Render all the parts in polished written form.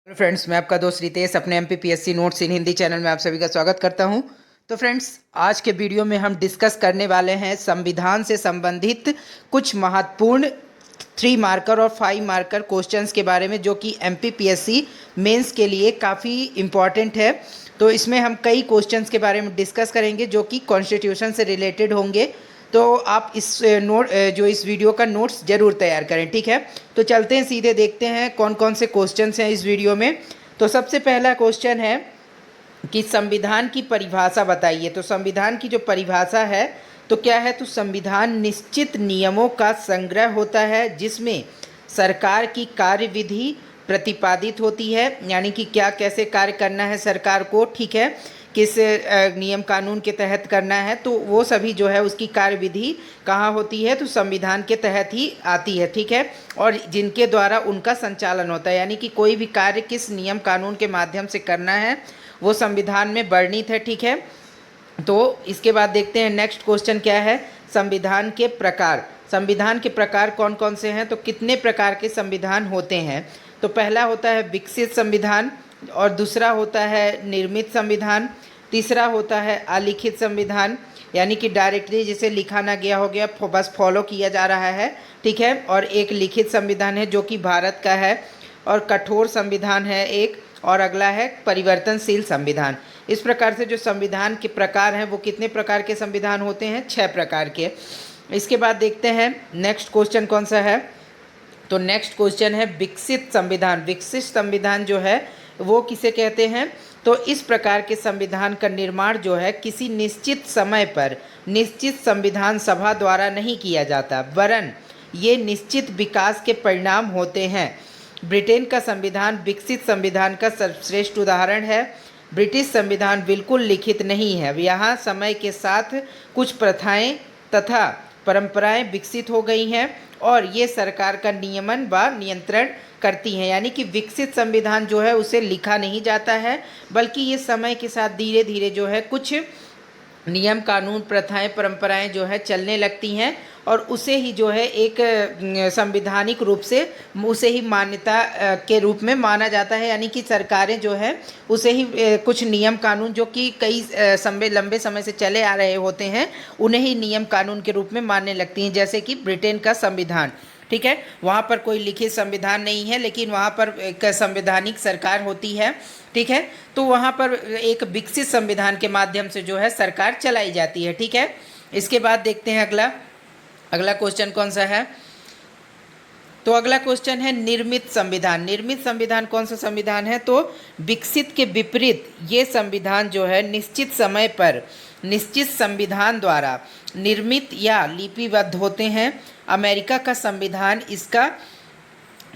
Hello friends, मैं आपका दोस्त रितेश अपने एमपीपीएससी नोट्स इन हिंदी चैनल में आप सभी का स्वागत करता हूं। तो फ्रेंड्स, आज के वीडियो में हम डिस्कस करने वाले हैं संविधान से संबंधित कुछ महत्वपूर्ण 3 मार्कर और 5 मार्कर क्वेश्चंस के बारे में, जो कि एमपीपीएससी मेंस के लिए काफ़ी इम्पॉर्टेंट है। तो इसमें हम कई क्वेश्चंस के बारे में डिस्कस करेंगे जो कि कॉन्स्टिट्यूशन से रिलेटेड होंगे। तो आप इस वीडियो का नोट्स ज़रूर तैयार करें, ठीक है। तो चलते हैं, सीधे देखते हैं कौन कौन से क्वेश्चंस हैं इस वीडियो में। तो सबसे पहला क्वेश्चन है कि संविधान की परिभाषा बताइए। तो संविधान की जो परिभाषा है तो क्या है, तो संविधान निश्चित नियमों का संग्रह होता है जिसमें सरकार की कार्यविधि प्रतिपादित होती है, यानी कि क्या कैसे कार्य करना है सरकार को, ठीक है, किस नियम कानून के तहत करना है, तो वो सभी जो है उसकी कार्यविधि कहाँ होती है, तो संविधान के तहत ही आती है, ठीक है। और जिनके द्वारा उनका संचालन होता है, यानी कि कोई भी कार्य किस नियम कानून के माध्यम से करना है वो संविधान में वर्णित है, ठीक है। तो इसके बाद देखते हैं नेक्स्ट क्वेश्चन क्या है, संविधान के प्रकार। संविधान के प्रकार कौन कौन से हैं, तो कितने प्रकार के संविधान होते हैं। तो पहला होता है विकसित संविधान, और दूसरा होता है निर्मित संविधान, तीसरा होता है अलिखित संविधान, यानी कि डायरेक्टली जिसे लिखा ना गया हो गया, बस फॉलो किया जा रहा है, ठीक है। और एक लिखित संविधान है जो कि भारत का है, और कठोर संविधान है एक, और अगला है परिवर्तनशील संविधान। इस प्रकार से जो संविधान के प्रकार हैं वो कितने प्रकार के संविधान होते हैं, 6 प्रकार के। इसके बाद देखते हैं नेक्स्ट क्वेश्चन कौन सा है। तो नेक्स्ट क्वेश्चन है विकसित संविधान। विकसित संविधान जो है वो किसे कहते हैं, तो इस प्रकार के संविधान का निर्माण जो है किसी निश्चित समय पर निश्चित संविधान सभा द्वारा नहीं किया जाता, वरन ये निश्चित विकास के परिणाम होते हैं। ब्रिटेन का संविधान विकसित संविधान का सर्वश्रेष्ठ उदाहरण है। ब्रिटिश संविधान बिल्कुल लिखित नहीं है, यहाँ समय के साथ कुछ प्रथाएं तथा परंपराएं विकसित हो गई हैं और ये सरकार का नियमन व नियंत्रण करती हैं। यानी कि विकसित संविधान जो है उसे लिखा नहीं जाता है, बल्कि ये समय के साथ धीरे धीरे जो है कुछ नियम कानून प्रथाएं परंपराएं जो है चलने लगती हैं, और उसे ही जो है एक संवैधानिक रूप से उसे ही मान्यता के रूप में माना जाता है। यानी कि सरकारें जो है उसे ही कुछ नियम कानून जो कि कई लंबे समय से चले आ रहे होते हैं उन्हें ही नियम कानून के रूप में मानने लगती हैं। जैसे कि ब्रिटेन का संविधान, ठीक है, वहाँ पर कोई लिखित संविधान नहीं है, लेकिन वहाँ पर एक संवैधानिक सरकार होती है, ठीक है। तो वहाँ पर एक विकसित संविधान के माध्यम से जो है सरकार चलाई जाती है, ठीक है। इसके बाद देखते हैं अगला क्वेश्चन कौन सा है। तो अगला क्वेश्चन है निर्मित संविधान। निर्मित संविधान कौन सा संविधान है, तो विकसित के विपरीत ये संविधान जो है निश्चित समय पर निश्चित संविधान द्वारा निर्मित या लिपिबद्ध होते हैं। अमेरिका का संविधान इसका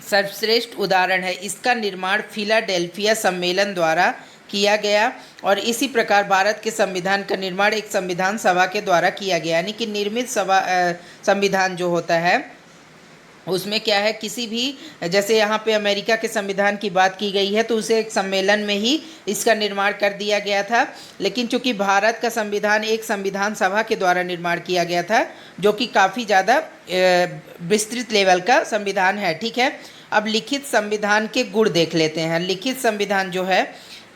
सर्वश्रेष्ठ उदाहरण है। इसका निर्माण फिलाडेल्फिया सम्मेलन द्वारा किया गया, और इसी प्रकार भारत के संविधान का निर्माण एक संविधान सभा के द्वारा किया गया। यानी कि निर्मित संविधान जो होता है उसमें क्या है, किसी भी जैसे यहाँ पे अमेरिका के संविधान की बात की गई है तो उसे एक सम्मेलन में ही इसका निर्माण कर दिया गया था। लेकिन चूंकि भारत का संविधान एक संविधान सभा के द्वारा निर्माण किया गया था, जो कि काफ़ी ज़्यादा विस्तृत लेवल का संविधान है, ठीक है। अब लिखित संविधान के गुण देख लेते हैं। लिखित संविधान जो है,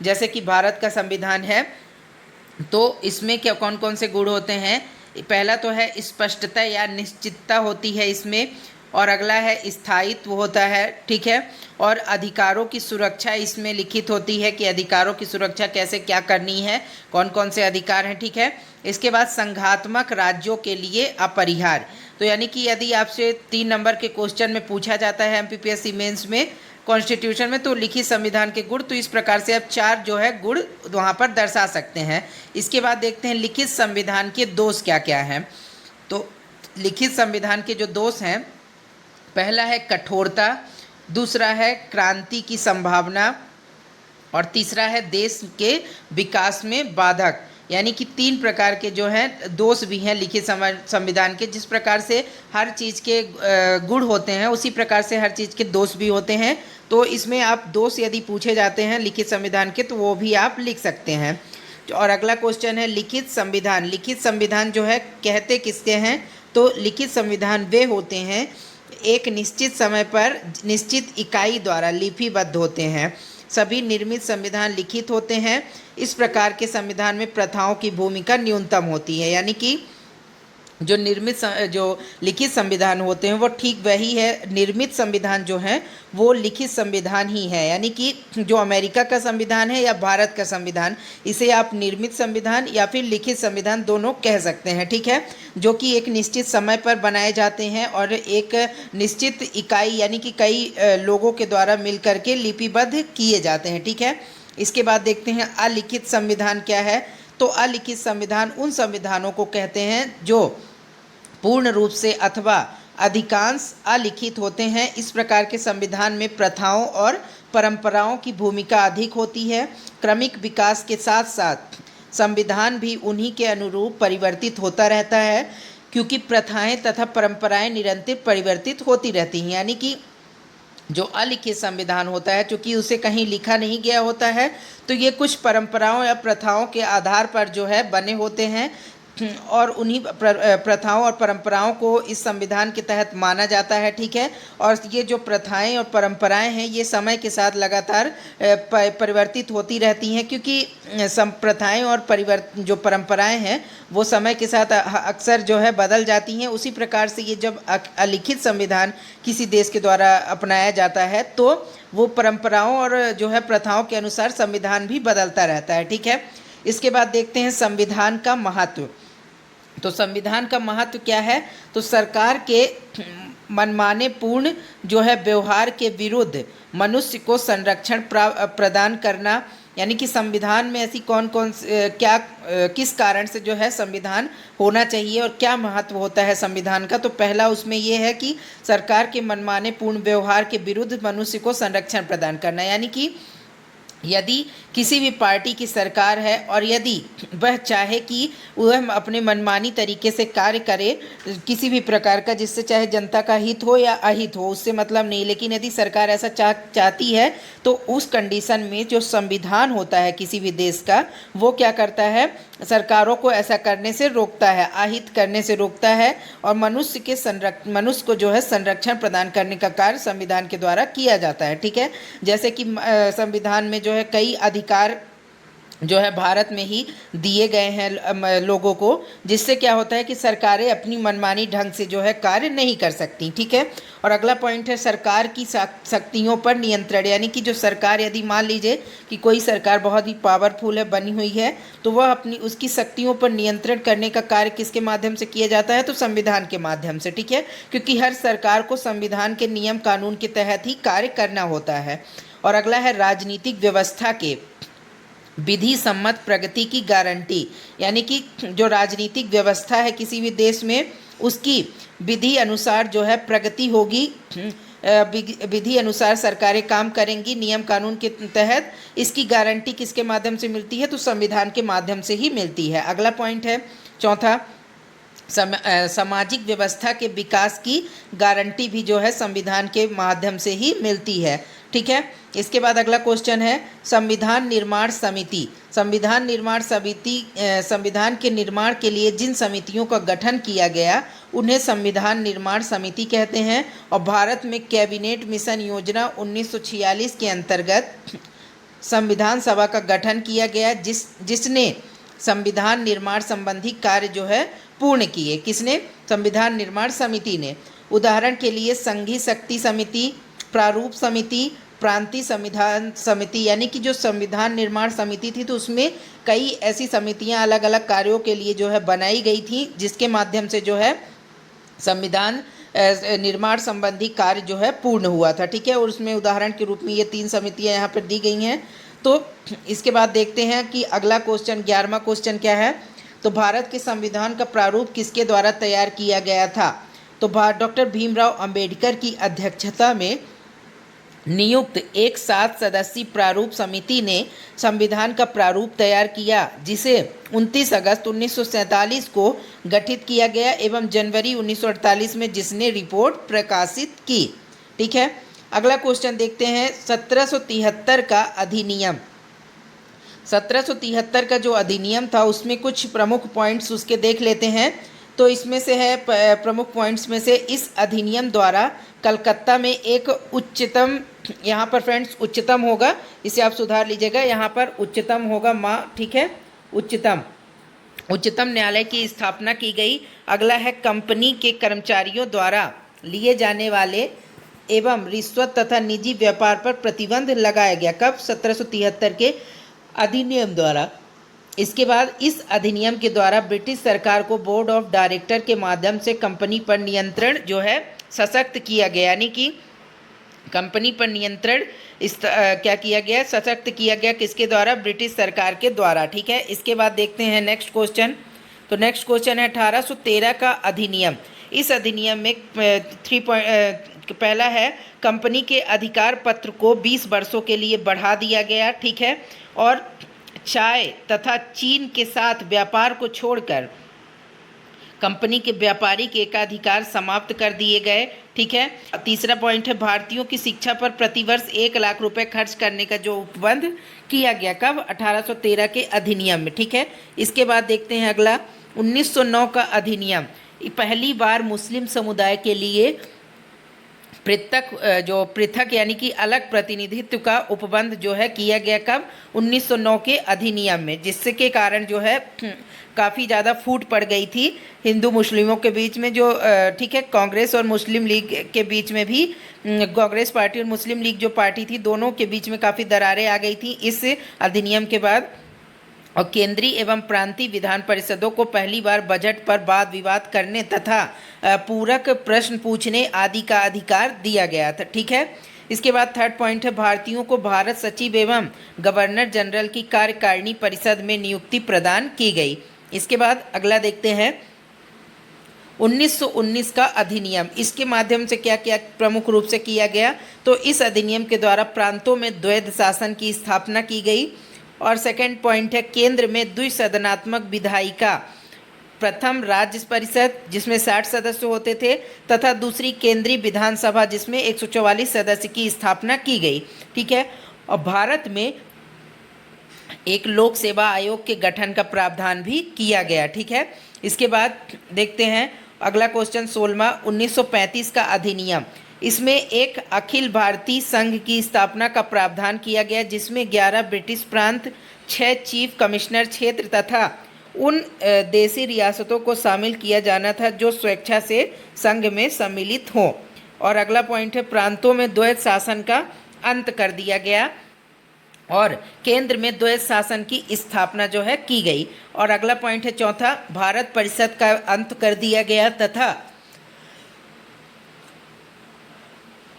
जैसे कि भारत का संविधान है, तो इसमें क्या कौन कौन से गुण होते हैं। पहला तो है स्पष्टता या निश्चितता होती है इसमें, और अगला है स्थायित्व होता है, ठीक है। और अधिकारों की सुरक्षा इसमें लिखित होती है कि अधिकारों की सुरक्षा कैसे क्या करनी है, कौन कौन से अधिकार हैं, ठीक है। इसके बाद संघात्मक राज्यों के लिए अपरिहार्य। तो यानी कि यदि आपसे 3 नंबर के क्वेश्चन में पूछा जाता है एमपीपीएससी मेंस में कॉन्स्टिट्यूशन में, तो लिखित संविधान के गुण, तो इस प्रकार से आप 4 जो है गुण वहाँ पर दर्शा सकते हैं। इसके बाद देखते हैं लिखित संविधान के दोष क्या क्या हैं। तो लिखित संविधान के जो दोष हैं, पहला है कठोरता, दूसरा है क्रांति की संभावना, और तीसरा है देश के विकास में बाधक। यानी कि 3 प्रकार के जो हैं दोष भी हैं लिखित संविधान के। जिस प्रकार से हर चीज़ के गुण होते हैं उसी प्रकार से हर चीज़ के दोष भी होते हैं। तो इसमें आप दोष यदि पूछे जाते हैं लिखित संविधान के तो वो भी आप लिख सकते हैं। और अगला क्वेश्चन है लिखित संविधान। लिखित संविधान जो है कहते किसके हैं, तो लिखित संविधान वे होते हैं एक निश्चित समय पर निश्चित इकाई द्वारा लिपिबद्ध होते हैं। सभी निर्मित संविधान लिखित होते हैं। इस प्रकार के संविधान में प्रथाओं की भूमिका न्यूनतम होती है, यानी कि जो लिखित संविधान होते हैं वो ठीक वही है। निर्मित संविधान जो है वो लिखित संविधान ही है, यानी कि जो अमेरिका का संविधान है या भारत का संविधान, इसे आप निर्मित संविधान या फिर लिखित संविधान दोनों कह सकते हैं, ठीक है। जो कि एक निश्चित समय पर बनाए जाते हैं और एक निश्चित इकाई यानी कि कई लोगों के द्वारा मिल करके लिपिबद्ध किए जाते हैं, ठीक है। इसके बाद देखते हैं अलिखित संविधान क्या है। तो अलिखित संविधान उन संविधानों को कहते हैं जो पूर्ण रूप से अथवा अधिकांश अलिखित होते हैं। इस प्रकार के संविधान में प्रथाओं और परंपराओं की भूमिका अधिक होती है। क्रमिक विकास के साथ साथ संविधान भी उन्हीं के अनुरूप परिवर्तित होता रहता है, क्योंकि प्रथाएं तथा परंपराएं निरंतर परिवर्तित होती रहती हैं। यानी कि जो अलिखित संविधान होता है, चूँकि उसे कहीं लिखा नहीं गया होता है, तो ये कुछ परंपराओं या प्रथाओं के आधार पर जो है बने होते हैं और उन्हीं प्रथाओं और परंपराओं को इस संविधान के तहत माना जाता है, ठीक है। और ये जो प्रथाएं और परंपराएं हैं ये समय के साथ लगातार परिवर्तित होती रहती हैं, क्योंकि प्रथाएं और जो परंपराएं हैं वो समय के साथ अक्सर जो है बदल जाती हैं। उसी प्रकार से ये जब अलिखित संविधान किसी देश के द्वारा अपनाया जाता है तो वो परंपराओं और जो है प्रथाओं के अनुसार संविधान भी बदलता रहता है, ठीक है। इसके बाद देखते हैं संविधान का महत्व। तो संविधान का महत्व क्या है। तो सरकार के मनमाने पूर्ण जो है व्यवहार के विरुद्ध मनुष्य को संरक्षण प्रदान करना, यानी कि संविधान में ऐसी कौन कौन किस कारण से जो है संविधान होना चाहिए और क्या महत्व होता है संविधान का। तो पहला उसमें ये है कि सरकार के मनमाने पूर्ण व्यवहार के विरुद्ध मनुष्य को संरक्षण प्रदान करना, यानी कि यदि किसी भी पार्टी की सरकार है और यदि वह चाहे कि वह अपने मनमानी तरीके से कार्य करे किसी भी प्रकार का, जिससे चाहे जनता का हित हो या अहित हो, उससे मतलब नहीं, लेकिन यदि सरकार ऐसा चाहती है तो उस कंडीशन में जो संविधान होता है किसी भी देश का वो क्या करता है, सरकारों को ऐसा करने से रोकता है, अहित करने से रोकता है और मनुष्य को जो है संरक्षण प्रदान करने का कार्य संविधान के द्वारा किया जाता है, ठीक है। जैसे कि संविधान में जो है कई अधिकार जो है भारत में ही दिए गए हैं लोगों को, जिससे क्या होता है कि सरकारें अपनी मनमानी ढंग से जो है कार्य नहीं कर सकती, ठीक है। और अगला पॉइंट है सरकार की शक्तियों पर नियंत्रण, यानी कि जो सरकार, यदि मान लीजिए कि कोई सरकार बहुत ही पावरफुल है, बनी हुई है, तो वह उसकी शक्तियों पर नियंत्रण करने का कार्य किसके माध्यम से किया जाता है, तो संविधान के माध्यम से, ठीक है। क्योंकि हर सरकार को संविधान के नियम कानून के तहत ही कार्य करना होता है। और अगला है राजनीतिक व्यवस्था के विधि सम्मत प्रगति की गारंटी, यानी कि जो राजनीतिक व्यवस्था है किसी भी देश में उसकी विधि अनुसार जो है प्रगति होगी, विधि अनुसार सरकारें काम करेंगी नियम कानून के तहत। इसकी गारंटी किसके माध्यम से मिलती है, तो संविधान के माध्यम से ही मिलती है। अगला पॉइंट है चौथा, सामाजिक व्यवस्था के विकास की गारंटी भी जो है संविधान के माध्यम से ही मिलती है, ठीक है। इसके बाद अगला क्वेश्चन है संविधान निर्माण समिति। संविधान निर्माण समिति संविधान के निर्माण के लिए जिन समितियों का गठन किया गया उन्हें संविधान निर्माण समिति कहते हैं। और भारत में कैबिनेट मिशन योजना 1946 के अंतर्गत संविधान सभा का गठन किया गया, जिसने संविधान निर्माण संबंधी कार्य जो है पूर्ण किए। किसने, संविधान निर्माण समिति ने। उदाहरण के लिए संघीय शक्ति समिति, प्रारूप समिति, प्रांतीय संविधान समिति, यानी कि जो संविधान निर्माण समिति थी तो उसमें कई ऐसी समितियां अलग अलग कार्यों के लिए जो है बनाई गई थी, जिसके माध्यम से जो है संविधान निर्माण संबंधी कार्य जो है पूर्ण हुआ था, ठीक है। और उसमें उदाहरण के रूप में ये 3 समितियां यहाँ पर दी गई हैं। तो इसके बाद देखते हैं कि अगला क्वेश्चन 11वां क्वेश्चन क्या है। तो भारत के संविधान का प्रारूप किसके द्वारा तैयार किया गया था, तो डॉक्टर भीमराव अंबेडकर की अध्यक्षता में नियुक्त एक 7 सदस्यीय प्रारूप समिति ने संविधान का प्रारूप तैयार किया, जिसे 29 अगस्त 1947 को गठित किया गया एवं जनवरी 1948 में जिसने रिपोर्ट प्रकाशित की, ठीक है। अगला क्वेश्चन देखते हैं 1773 का अधिनियम। 1773 का जो अधिनियम था उसमें कुछ प्रमुख पॉइंट्स उसके देख लेते हैं। तो इसमें से है प्रमुख पॉइंट्स में से, इस अधिनियम द्वारा कलकत्ता में एक उच्चतम, यहाँ पर फ्रेंड्स उच्चतम होगा, इसे आप सुधार लीजिएगा, यहाँ पर उच्चतम होगा माँ, ठीक है, उच्चतम न्यायालय की स्थापना की गई। अगला है कंपनी के कर्मचारियों द्वारा लिए जाने वाले एवं रिश्वत तथा निजी व्यापार पर प्रतिबंध लगाया गया। कब? 1773 के अधिनियम द्वारा। इसके बाद इस अधिनियम के द्वारा ब्रिटिश सरकार को बोर्ड ऑफ डायरेक्टर के माध्यम से कंपनी पर नियंत्रण जो है सशक्त किया गया, यानी कि कंपनी पर नियंत्रण क्या किया गया? सशक्त किया गया। किसके द्वारा? ब्रिटिश सरकार के द्वारा, ठीक है। इसके बाद देखते हैं नेक्स्ट क्वेश्चन। तो नेक्स्ट क्वेश्चन है 1813 का अधिनियम। इस अधिनियम में पहला है कंपनी के अधिकार पत्र को 20 वर्षों के लिए बढ़ा दिया गया, ठीक है, और चाय तथा चीन के साथ व्यापार को छोड़कर कंपनी के व्यापारिक एकाधिकार समाप्त कर दिए गए, ठीक है। तीसरा पॉइंट है भारतीयों की शिक्षा पर प्रतिवर्ष 1 लाख रुपए खर्च करने का जो उपबंध किया गया। कब? 1813 के अधिनियम में, ठीक है। इसके बाद देखते हैं अगला 1909 का अधिनियम। पहली बार मुस्लिम समुदाय के लिए पृथक यानी कि अलग प्रतिनिधित्व का उपबंध जो है किया गया। कब? 1909 के अधिनियम में, जिससे के कारण जो है काफ़ी ज़्यादा फूट पड़ गई थी हिंदू मुस्लिमों के बीच में, जो ठीक है, कांग्रेस और मुस्लिम लीग के बीच में भी, कांग्रेस पार्टी और मुस्लिम लीग जो पार्टी थी दोनों के बीच में काफ़ी दरारें आ गई थी इस अधिनियम के बाद। और केंद्रीय एवं प्रांतीय विधान परिषदों को पहली बार बजट पर वाद विवाद करने तथा पूरक प्रश्न पूछने आदि का अधिकार दिया गया था, ठीक है। इसके बाद थर्ड पॉइंट है भारतीयों को भारत सचिव एवं गवर्नर जनरल की कार्यकारिणी परिषद में नियुक्ति प्रदान की गई। इसके बाद अगला देखते हैं 1919 का अधिनियम। इसके माध्यम से क्या क्या प्रमुख रूप से किया गया? तो इस अधिनियम के द्वारा प्रांतों में द्वैध शासन की स्थापना की गई। और सेकंड पॉइंट है केंद्र में द्विसदनात्मक विधायिका, प्रथम राज्य परिषद जिसमें 60 सदस्य होते थे तथा दूसरी केंद्रीय विधानसभा जिसमें 144 सदस्य की स्थापना की गई, ठीक है। और भारत में एक लोक सेवा आयोग के गठन का प्रावधान भी किया गया, ठीक है। इसके बाद देखते हैं अगला क्वेश्चन 16वां 1935 का अधिनियम। इसमें एक अखिल भारतीय संघ की स्थापना का प्रावधान किया गया, जिसमें 11 ब्रिटिश प्रांत, 6 चीफ कमिश्नर क्षेत्र तथा उन देशी रियासतों को शामिल किया जाना था जो स्वेच्छा से संघ में सम्मिलित हों। और अगला पॉइंट है प्रांतों में द्वैध शासन का अंत कर दिया गया और केंद्र में द्वैध शासन की स्थापना जो है की गई। और अगला पॉइंट है चौथा भारत परिषद का अंत कर दिया गया तथा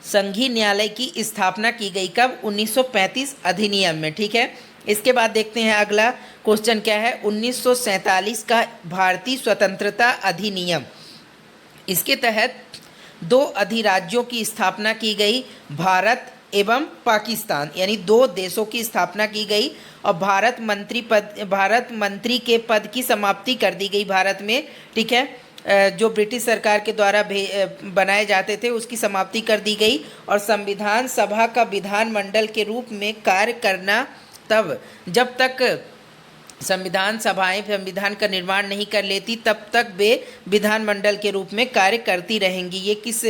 संघीय न्यायालय की स्थापना की गई। कब? 1935 अधिनियम में, ठीक है। इसके बाद देखते हैं अगला क्वेश्चन क्या है 1947 का भारतीय स्वतंत्रता अधिनियम। इसके तहत 2 अधिराज्यों की स्थापना की गई, भारत एवं पाकिस्तान, यानी 2 देशों की स्थापना की गई। और भारत मंत्री के पद की समाप्ति कर दी गई भारत में, ठीक है। जो ब्रिटिश सरकार के द्वारा बनाए जाते थे उसकी समाप्ति कर दी गई। और संविधान सभा का विधानमंडल के रूप में कार्य करना, तब जब तक संविधान सभाएं संविधान का निर्माण नहीं कर लेती तब तक वे विधानमंडल के रूप में कार्य करती रहेंगी। ये किस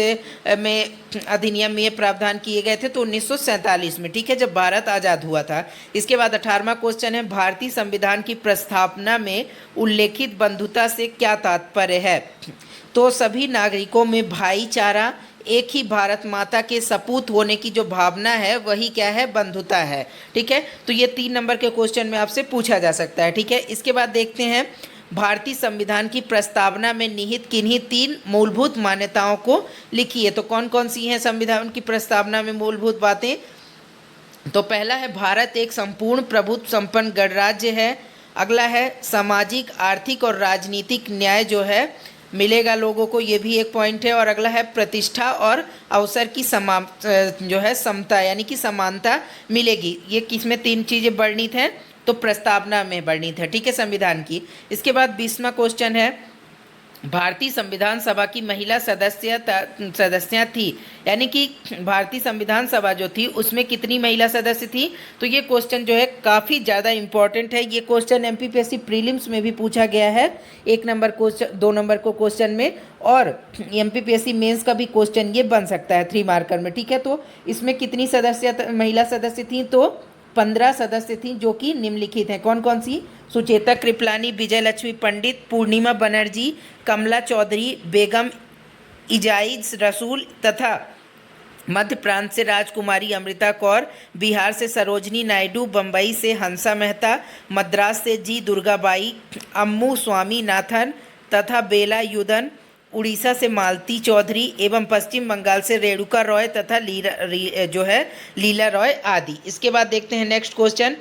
में अधिनियम में ये प्रावधान किए गए थे? तो 1947 में, ठीक है, जब भारत आज़ाद हुआ था। इसके बाद 18वां क्वेश्चन है भारतीय संविधान की प्रस्तावना में उल्लेखित बंधुता से क्या तात्पर्य है? तो सभी नागरिकों में भाईचारा, एक ही भारत माता के सपूत होने की जो भावना है वही क्या है? बंधुता है, ठीक है। तो ये 3 नंबर के क्वेश्चन में आपसे पूछा जा सकता है, ठीक है। इसके बाद देखते हैं भारतीय संविधान की प्रस्तावना में निहित किन्हीं 3 मूलभूत मान्यताओं को लिखिए। तो कौन कौन सी हैं संविधान की प्रस्तावना में मूलभूत बातें? तो पहला है भारत एक संपूर्ण प्रभुत्व संपन्न गणराज्य है। अगला है सामाजिक, आर्थिक और राजनीतिक न्याय जो है मिलेगा लोगों को, ये भी एक पॉइंट है। और अगला है प्रतिष्ठा और अवसर की जो है समता यानी कि समानता मिलेगी। ये किसमें 3 चीज़ें वर्णित हैं? तो प्रस्तावना में वर्णित है, ठीक है, संविधान की। इसके बाद 20वां क्वेश्चन है भारतीय संविधान सभा की महिला सदस्या थी, यानी कि भारतीय संविधान सभा जो थी उसमें कितनी महिला सदस्य थी। तो ये क्वेश्चन जो है काफ़ी ज़्यादा इंपॉर्टेंट है। ये क्वेश्चन एमपीपीएससी प्रीलिम्स में भी पूछा गया है, 1 नंबर क्वेश्चन, 2 नंबर को क्वेश्चन में, और एमपीपीएससी मेंस का भी क्वेश्चन ये बन सकता है 3 मार्कर में, ठीक है। तो इसमें कितनी महिला सदस्य थी, तो 15 सदस्य थीं, जो कि निम्नलिखित हैं। कौन कौन सी? सुचेता कृपलानी, विजय लक्ष्मी पंडित, पूर्णिमा बनर्जी, कमला चौधरी, बेगम इजाइज रसूल तथा मध्य प्रांत से राजकुमारी अमृता कौर, बिहार से सरोजनी नायडू, बम्बई से हंसा मेहता, मद्रास से जी दुर्गाबाई, अम्मू स्वामीनाथन तथा बेला युदन, उड़ीसा से मालती चौधरी एवं पश्चिम बंगाल से रेणुका रॉय तथा लीला रॉय आदि। इसके बाद देखते हैं नेक्स्ट क्वेश्चन,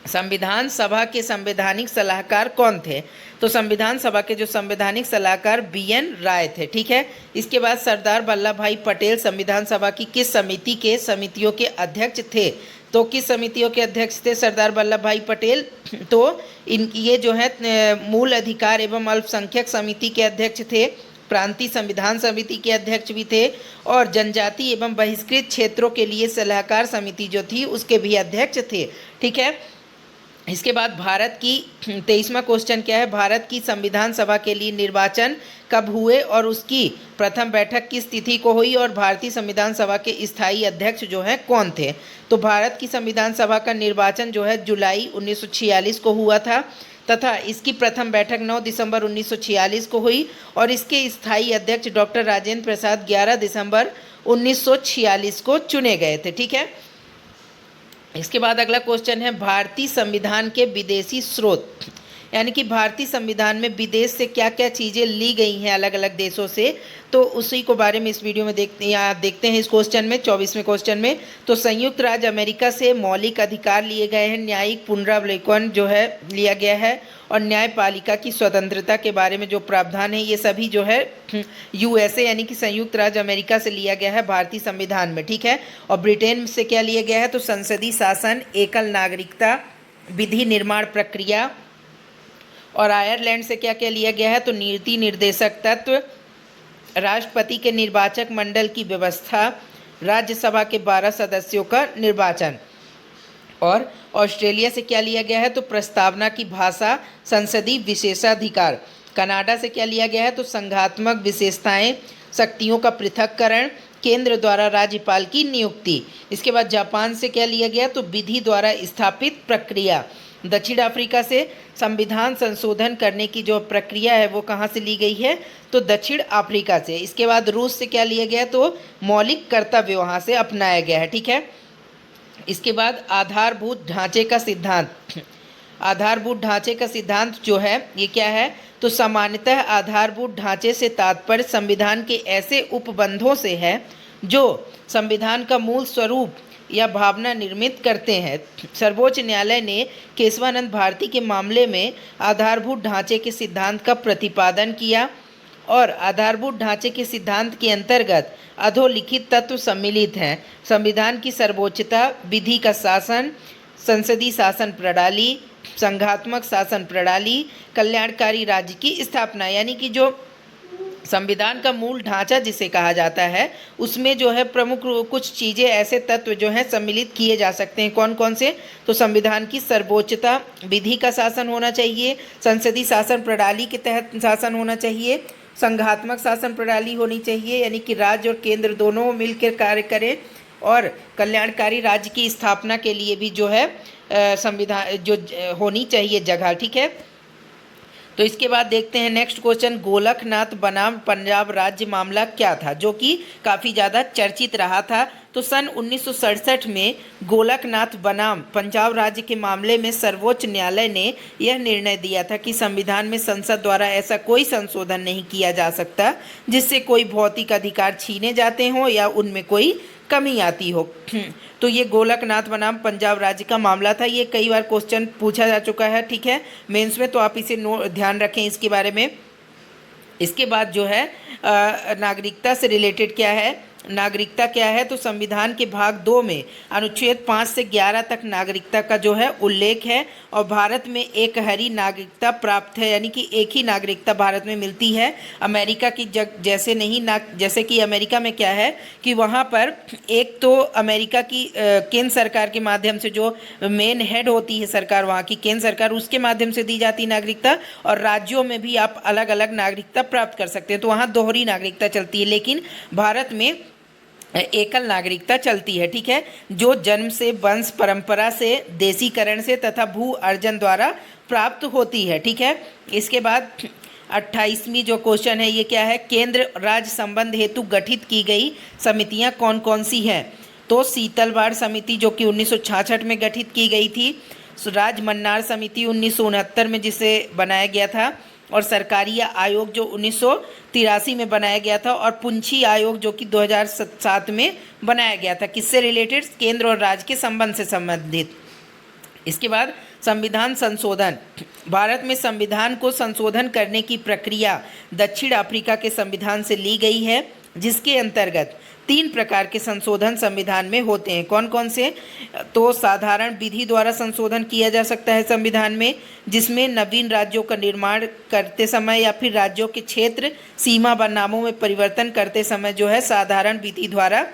संविधान सभा के संवैधानिक सलाहकार कौन थे। तो संविधान सभा के जो संवैधानिक सलाहकार BN राय थे, ठीक है। इसके बाद सरदार वल्लभ भाई पटेल संविधान सभा की किस समितियों के अध्यक्ष थे। तो किस समितियों के अध्यक्ष थे सरदार वल्लभ भाई पटेल? तो ये जो है मूल अधिकार एवं अल्पसंख्यक समिति के अध्यक्ष थे, प्रांतीय संविधान समिति के अध्यक्ष भी थे, और जनजाति एवं बहिष्कृत क्षेत्रों के लिए सलाहकार समिति जो थी उसके भी अध्यक्ष थे, ठीक है। इसके बाद भारत की 23वां क्वेश्चन क्या है, भारत की संविधान सभा के लिए निर्वाचन कब हुए और उसकी प्रथम बैठक किस तिथि को हुई, और भारतीय संविधान सभा के स्थायी अध्यक्ष जो है कौन थे। तो भारत की संविधान सभा का निर्वाचन जो है जुलाई 1946 को हुआ था तथा इसकी प्रथम बैठक 9 दिसंबर 1946 को हुई, और इसके स्थायी अध्यक्ष डॉक्टर राजेंद्र प्रसाद 11 दिसंबर 1946 को चुने गए थे, ठीक है। इसके बाद अगला क्वेश्चन है, भारतीय संविधान के विदेशी स्रोत, यानी कि भारतीय संविधान में विदेश से क्या क्या चीज़ें ली गई हैं अलग अलग देशों से, तो उसी को बारे में इस वीडियो में देखते हैं इस क्वेश्चन में, 24वें क्वेश्चन में। तो संयुक्त राज्य अमेरिका से मौलिक अधिकार लिए गए हैं, न्यायिक पुनरावलोकन जो है लिया गया है, और न्यायपालिका की स्वतंत्रता के बारे में जो प्रावधान है ये सभी जो है USA यानी कि संयुक्त राज्य अमेरिका से लिया गया है भारतीय संविधान में, ठीक है। और ब्रिटेन से क्या लिया गया है, तो संसदीय शासन, एकल नागरिकता, विधि निर्माण प्रक्रिया, और आयरलैंड से क्या क्या लिया गया है, तो नीति निर्देशक तत्व, राष्ट्रपति के निर्वाचक मंडल की व्यवस्था, राज्यसभा के 12 सदस्यों का निर्वाचन, और ऑस्ट्रेलिया से क्या लिया गया है, तो प्रस्तावना की भाषा, संसदीय विशेषाधिकार। कनाडा से क्या लिया गया है, तो संघात्मक विशेषताएं, शक्तियों का पृथक्करण, केंद्र द्वारा राज्यपाल की नियुक्ति। इसके बाद जापान से क्या लिया गया, तो विधि द्वारा स्थापित प्रक्रिया। दक्षिण अफ्रीका से संविधान संशोधन करने की जो प्रक्रिया है वो कहाँ से ली गई है, तो दक्षिण अफ्रीका से। इसके बाद रूस से क्या लिया गया, तो मौलिक कर्तव्य वहाँ से अपनाया गया है, ठीक है। इसके बाद आधारभूत ढांचे का सिद्धांत, आधारभूत ढांचे का सिद्धांत जो है ये क्या है, तो सामान्यतः आधारभूत ढांचे से तात्पर्य संविधान के ऐसे उपबंधों से है जो संविधान का मूल स्वरूप या भावना निर्मित करते हैं। सर्वोच्च न्यायालय ने केशवानंद भारती के मामले में आधारभूत ढांचे के सिद्धांत का प्रतिपादन किया, और आधारभूत ढांचे के सिद्धांत के अंतर्गत अधोलिखित तत्व सम्मिलित हैं: संविधान की सर्वोच्चता, विधि का शासन, संसदीय शासन प्रणाली, संघात्मक शासन प्रणाली, कल्याणकारी राज्य की स्थापना। यानी कि जो संविधान का मूल ढांचा जिसे कहा जाता है उसमें जो है प्रमुख कुछ चीज़ें, ऐसे तत्व जो हैं सम्मिलित किए जा सकते हैं। कौन कौन से, तो संविधान की सर्वोच्चता, विधि का शासन होना चाहिए, संसदीय शासन प्रणाली के तहत शासन होना चाहिए, संघात्मक शासन प्रणाली होनी चाहिए यानी कि राज्य और केंद्र दोनों मिलकर कार्य करें, और कल्याणकारी राज्य की स्थापना के लिए भी जो है संविधान जो होनी चाहिए जगह, ठीक है। तो इसके बाद देखते हैं नेक्स्ट क्वेश्चन, गोलकनाथ बनाम पंजाब राज्य मामला क्या था, जो कि काफ़ी ज़्यादा चर्चित रहा था। तो सन 1967 में गोलकनाथ बनाम पंजाब राज्य के मामले में सर्वोच्च न्यायालय ने यह निर्णय दिया था कि संविधान में संसद द्वारा ऐसा कोई संशोधन नहीं किया जा सकता जिससे कोई भौतिक अधिकार छीने जाते हों या उनमें कोई कमी आती हो। तो ये गोलकनाथ बनाम पंजाब राज्य का मामला था। ये कई बार क्वेश्चन पूछा जा चुका है, ठीक है, मेंस में, तो आप इसे ध्यान रखें इसके बारे में। इसके बाद जो है नागरिकता से रिलेटेड क्या है, नागरिकता क्या है, तो संविधान के भाग 2 में अनुच्छेद 5 से 11 तक नागरिकता का जो है उल्लेख है। और भारत में एक हरी नागरिकता प्राप्त है, यानी कि एक ही नागरिकता भारत में मिलती है, अमेरिका की जैसे नहीं जैसे कि अमेरिका में क्या है कि वहाँ पर एक तो अमेरिका की केंद्र सरकार के माध्यम से जो मेन हेड होती है सरकार, वहाँ की केंद्र सरकार, उसके माध्यम से दी जाती नागरिकता, और राज्यों में भी आप अलग अलग नागरिकता प्राप्त कर सकते हैं। तो वहाँ दोहरी नागरिकता चलती है, लेकिन भारत में एकल नागरिकता चलती है। ठीक है, जो जन्म से, वंश परंपरा से, देशीकरण से तथा भू अर्जन द्वारा प्राप्त होती है। ठीक है, इसके बाद 28वीं जो क्वेश्चन है ये क्या है, केंद्र राज्य संबंध हेतु गठित की गई समितियां कौन कौन सी हैं, तो शीतलवाड़ समिति जो कि 1966 में गठित की गई थी, राजमन्नार समिति 1969 में जिसे बनाया गया था, और सरकारी आयोग जो 1983 में बनाया गया था, और पुंछी आयोग जो कि 2007 में बनाया गया था। किससे रिलेटेड, केंद्र और राज्य के संबंध से संबंधित। इसके बाद संविधान संशोधन, भारत में संविधान को संशोधन करने की प्रक्रिया दक्षिण अफ्रीका के संविधान से ली गई है, जिसके अंतर्गत 3 प्रकार के संशोधन संविधान में होते हैं। कौन कौन से, तो साधारण विधि द्वारा संशोधन किया जा सकता है संविधान में, जिसमें नवीन राज्यों का निर्माण करते समय या फिर राज्यों के क्षेत्र सीमा व नामों में परिवर्तन करते समय जो है साधारण विधि द्वारा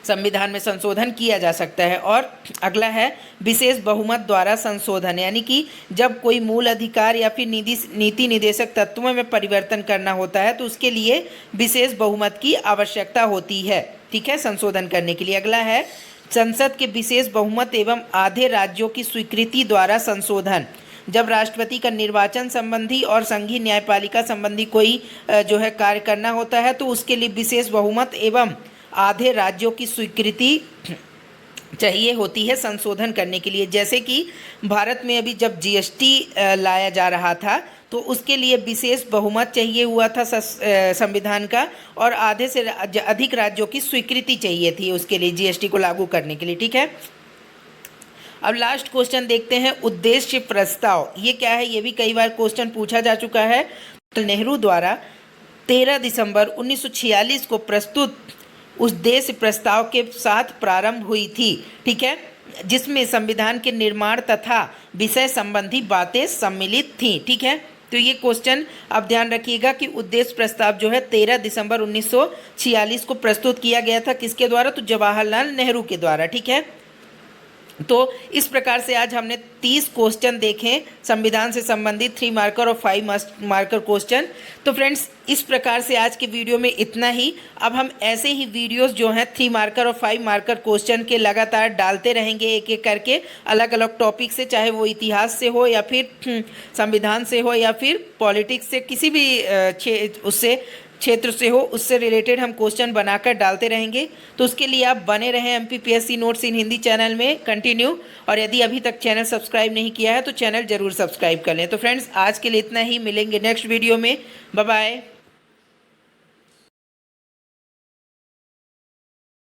संविधान में संशोधन किया जा सकता है। और अगला है विशेष बहुमत द्वारा संशोधन, यानी कि जब कोई मूल अधिकार या फिर नीति निर्देशक तत्वों में परिवर्तन करना होता है तो उसके लिए विशेष बहुमत की आवश्यकता होती है। ठीक है, संशोधन करने के लिए। अगला है संसद के विशेष बहुमत एवं आधे राज्यों की स्वीकृति द्वारा संशोधन, जब राष्ट्रपति का निर्वाचन संबंधी और संघीय न्यायपालिका संबंधी कोई जो है कार्य करना होता है तो उसके लिए विशेष बहुमत एवं आधे राज्यों की स्वीकृति चाहिए होती है संशोधन करने के लिए। जैसे कि भारत में अभी जब जीएसटी लाया जा रहा था तो उसके लिए विशेष बहुमत चाहिए हुआ था संविधान का, और आधे से अधिक राज्यों की स्वीकृति चाहिए थी उसके लिए, जीएसटी को लागू करने के लिए। ठीक है, अब लास्ट क्वेश्चन देखते हैं, उद्देश्य प्रस्ताव। ये क्या है, ये भी कई बार क्वेश्चन पूछा जा चुका है। नेहरू द्वारा 13 दिसंबर 1946 को प्रस्तुत उद्देश्य प्रस्ताव के साथ प्रारंभ हुई थी। ठीक है, जिसमें संविधान के निर्माण तथा विषय संबंधी बातें सम्मिलित थीं। ठीक है, तो ये क्वेश्चन आप ध्यान रखिएगा कि उद्देश्य प्रस्ताव जो है 13 दिसंबर 1946 को प्रस्तुत किया गया था, किसके द्वारा, तो जवाहरलाल नेहरू के द्वारा। ठीक है, तो इस प्रकार से आज हमने 30 क्वेश्चन देखे संविधान से संबंधित, 3 मार्कर और 5 मार्कर क्वेश्चन। तो फ्रेंड्स, इस प्रकार से आज के वीडियो में इतना ही। अब हम ऐसे ही वीडियोस जो हैं 3 मार्कर और 5 मार्कर क्वेश्चन के लगातार डालते रहेंगे, एक एक करके अलग अलग टॉपिक से, चाहे वो इतिहास से हो या फिर संविधान से हो या फिर पॉलिटिक्स से, किसी भी उससे क्षेत्र से हो, उससे रिलेटेड हम क्वेश्चन बनाकर डालते रहेंगे। तो उसके लिए आप बने रहें MPPSC नोट्स इन हिंदी चैनल में कंटिन्यू, और यदि अभी तक चैनल सब्सक्राइब नहीं किया है तो चैनल ज़रूर सब्सक्राइब कर लें। तो फ्रेंड्स, आज के लिए इतना ही, मिलेंगे नेक्स्ट वीडियो में। Bye bye.